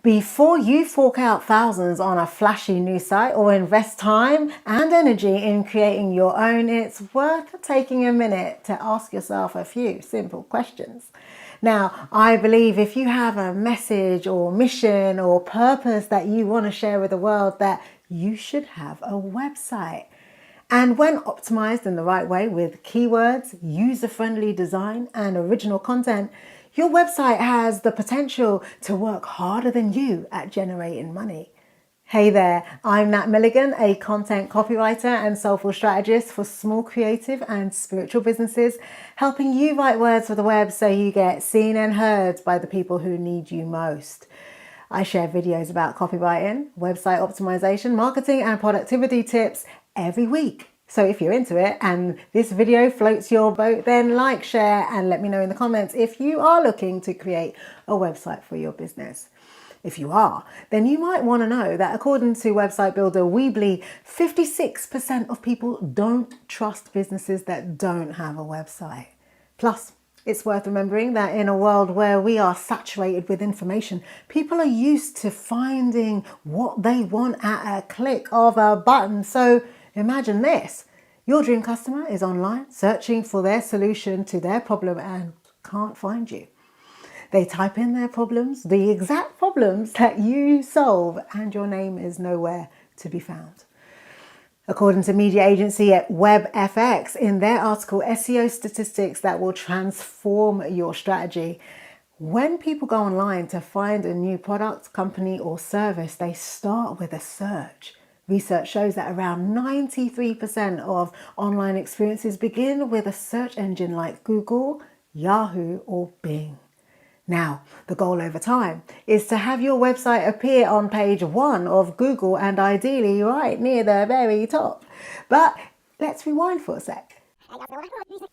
Before you fork out thousands on a flashy new site or invest time and energy in creating your own, it's worth taking a minute to ask yourself a few simple questions. Now, I believe if you have a message or mission or purpose that you want to share with the world, that you should have a website. And when optimized in the right way with keywords, user-friendly design, and original content, your website has the potential to work harder than you at generating money. Hey there, I'm Nat Milligan, a content copywriter and soulful strategist for small creative and spiritual businesses, helping you write words for the web so you get seen and heard by the people who need you most. I share videos about copywriting, website optimization, marketing, and productivity tips every week. So if you're into it and this video floats your boat, then like, share, and let me know in the comments if you are looking to create a website for your business. If you are, then you might want to know that according to website builder Weebly, 56% of people don't trust businesses that don't have a website. Plus, it's worth remembering that in a world where we are saturated with information, people are used to finding what they want at a click of a button. So imagine this. Your dream customer is online searching for their solution to their problem and can't find you. They type in their problems, the exact problems that you solve, and your name is nowhere to be found. According to media agency WebFX, in their article, SEO Statistics That Will Transform Your Strategy, when people go online to find a new product, company, or service, they start with a search. Research shows that around 93% of online experiences begin with a search engine like Google, Yahoo, or Bing. Now, the goal over time is to have your website appear on page 1 of Google and ideally right near the very top. But let's rewind for a sec.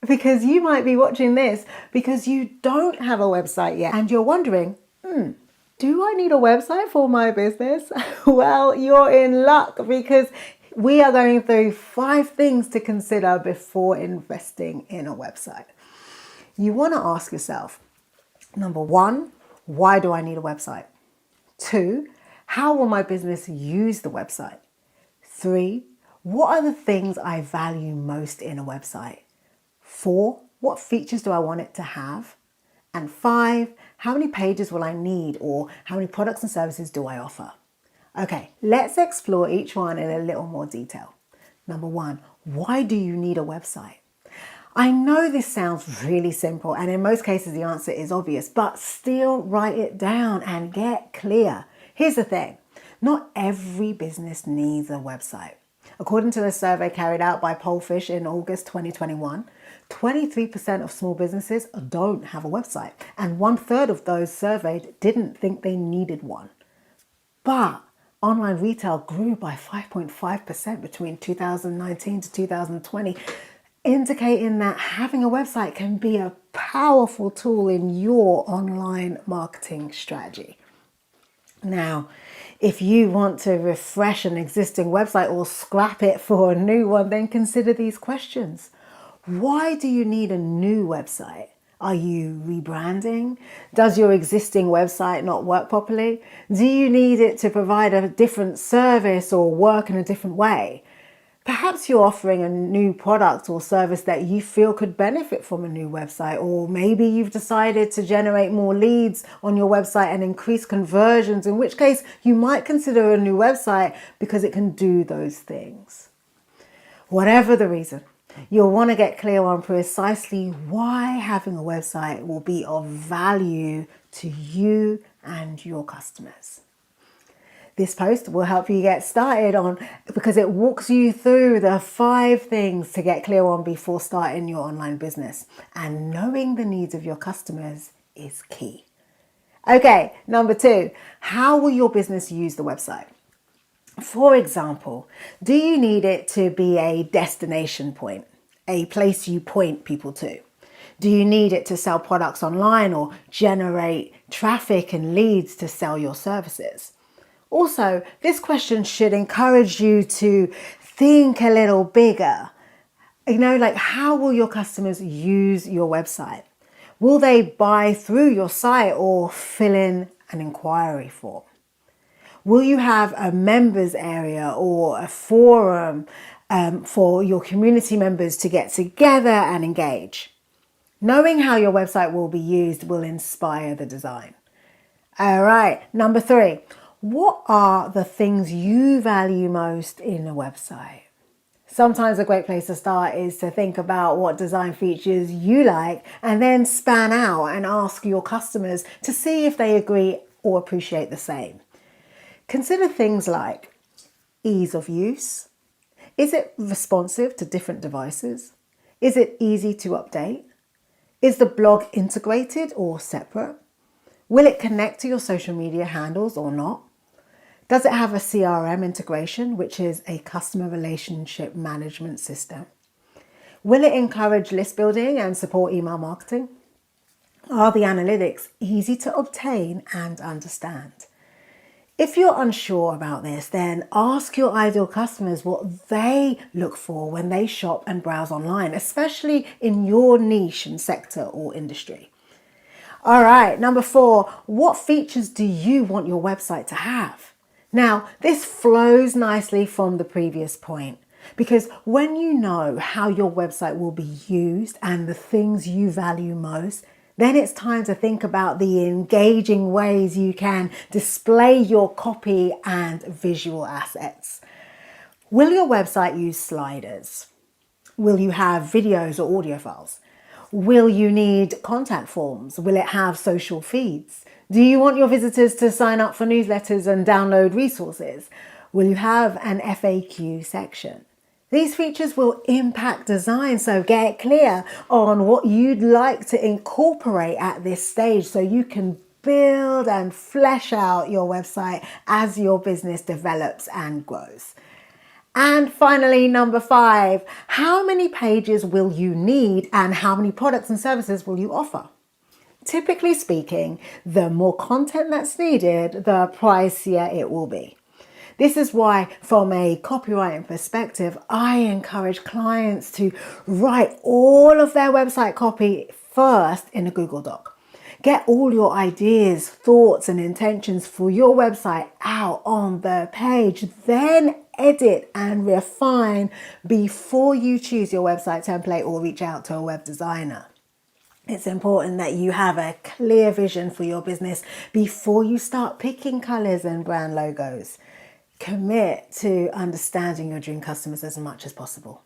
Because you might be watching this because you don't have a website yet and you're wondering, do I need a website for my business? Well, you're in luck because we are going through 5 things to consider before investing in a website. You want to ask yourself, number 1, why do I need a website? 2, how will my business use the website? 3, what are the things I value most in a website? 4, what features do I want it to have? And 5, how many pages will I need, or how many products and services do I offer? Okay, let's explore each one in a little more detail. Number 1, why do you need a website? I know this sounds really simple, and in most cases the answer is obvious, but still write it down and get clear. Here's the thing, not every business needs a website. According to a survey carried out by Pollfish in August 2021, 23% of small businesses don't have a website, and 1/3 of those surveyed didn't think they needed one. But online retail grew by 5.5% between 2019 to 2020, indicating that having a website can be a powerful tool in your online marketing strategy. Now, if you want to refresh an existing website or scrap it for a new one, then consider these questions. Why do you need a new website? Are you rebranding? Does your existing website not work properly? Do you need it to provide a different service or work in a different way? Perhaps you're offering a new product or service that you feel could benefit from a new website, or maybe you've decided to generate more leads on your website and increase conversions, in which case you might consider a new website because it can do those things. Whatever the reason, you'll want to get clear on precisely why having a website will be of value to you and your customers. This post will help you get started on because it walks you through the 5 things to get clear on before starting your online business. And knowing the needs of your customers is key. Okay, number 2, how will your business use the website? For example, do you need it to be a destination point, a place you point people to? Do you need it to sell products online or generate traffic and leads to sell your services? Also, this question should encourage you to think a little bigger. Like how will your customers use your website? Will they buy through your site or fill in an inquiry form? Will you have a members area or a forum for your community members to get together and engage? Knowing how your website will be used will inspire the design. All right, number 3, what are the things you value most in a website? Sometimes a great place to start is to think about what design features you like and then span out and ask your customers to see if they agree or appreciate the same. Consider things like ease of use. Is it responsive to different devices? Is it easy to update? Is the blog integrated or separate? Will it connect to your social media handles or not? Does it have a CRM integration, which is a customer relationship management system? Will it encourage list building and support email marketing? Are the analytics easy to obtain and understand? If you're unsure about this, then ask your ideal customers what they look for when they shop and browse online, especially in your niche and sector or industry. All right, number 4, what features do you want your website to have? Now, this flows nicely from the previous point, because when you know how your website will be used and the things you value most, then it's time to think about the engaging ways you can display your copy and visual assets. Will your website use sliders? Will you have videos or audio files? Will you need contact forms? Will it have social feeds? Do you want your visitors to sign up for newsletters and download resources? Will you have an FAQ section? These features will impact design, so get clear on what you'd like to incorporate at this stage so you can build and flesh out your website as your business develops and grows. And finally, number 5, how many pages will you need and how many products and services will you offer? Typically speaking, the more content that's needed, the pricier it will be. This is why, from a copywriting perspective, I encourage clients to write all of their website copy first in a Google Doc. Get all your ideas, thoughts, and intentions for your website out on the page, then edit and refine before you choose your website template or reach out to a web designer. It's important that you have a clear vision for your business before you start picking colors and brand logos. Commit to understanding your dream customers as much as possible.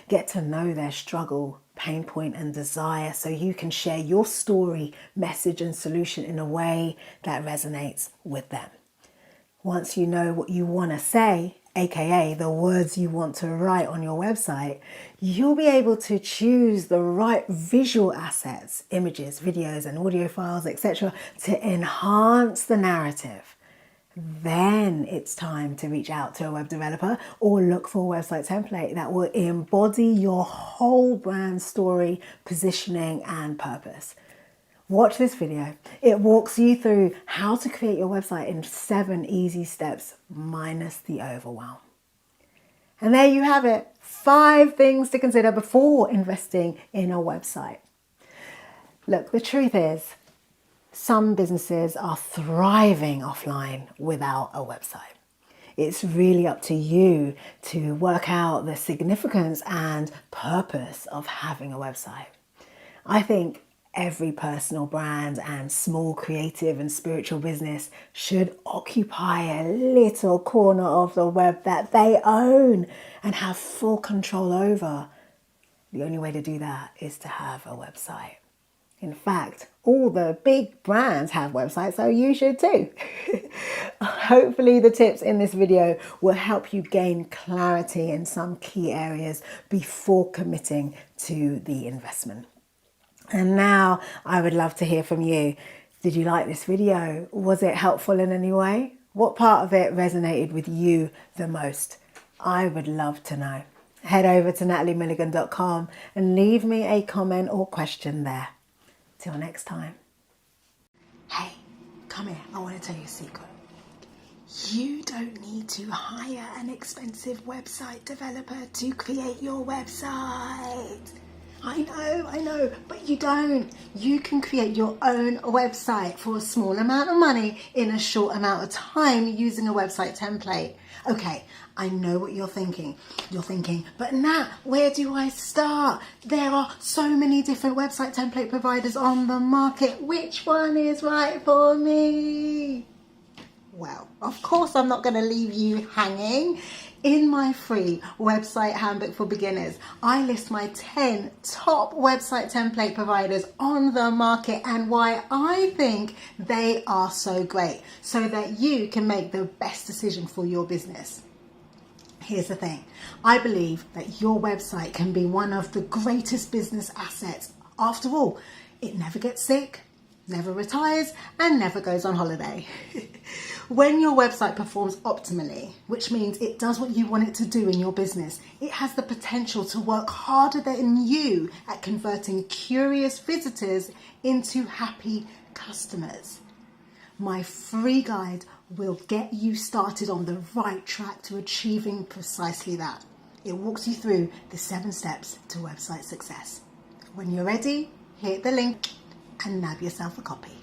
Get to know their struggle, pain point, and desire so you can share your story, message, and solution in a way that resonates with them. Once you know what you want to say, aka the words you want to write on your website, you'll be able to choose the right visual assets, images, videos, and audio files, etc., to enhance the narrative. Then it's time to reach out to a web developer or look for a website template that will embody your whole brand story, positioning, and purpose. Watch this video. It walks you through how to create your website in 7 easy steps, minus the overwhelm. And there you have it. 5 things to consider before investing in a website. Look, the truth is, some businesses are thriving offline without a website. It's really up to you to work out the significance and purpose of having a website. I think every personal brand and small creative and spiritual business should occupy a little corner of the web that they own and have full control over. The only way to do that is to have a website. In fact, all the big brands have websites, so you should too. Hopefully the tips in this video will help you gain clarity in some key areas before committing to the investment. And now I would love to hear from you. Did you like this video? Was it helpful in any way? What part of it resonated with you the most? I would love to know. Head over to nataliemilligan.com and leave me a comment or question there. Till next time. Hey, come here. I want to tell you a secret. You don't need to hire an expensive website developer to create your website. I know, but you don't. You can create your own website for a small amount of money in a short amount of time using a website template. Okay, I know what you're thinking. You're thinking, but Nat, where do I start? There are so many different website template providers on the market. Which one is right for me? Well, of course I'm not going to leave you hanging. In my free website handbook for beginners, I list my 10 top website template providers on the market and why I think they are so great so that you can make the best decision for your business. Here's the thing. I believe that your website can be one of the greatest business assets. After all, it never gets sick, never retires, and never goes on holiday. When your website performs optimally, which means it does what you want it to do in your business, it has the potential to work harder than you at converting curious visitors into happy customers. My free guide will get you started on the right track to achieving precisely that. It walks you through the 7 steps to website success. When you're ready, hit the link and nab yourself a copy.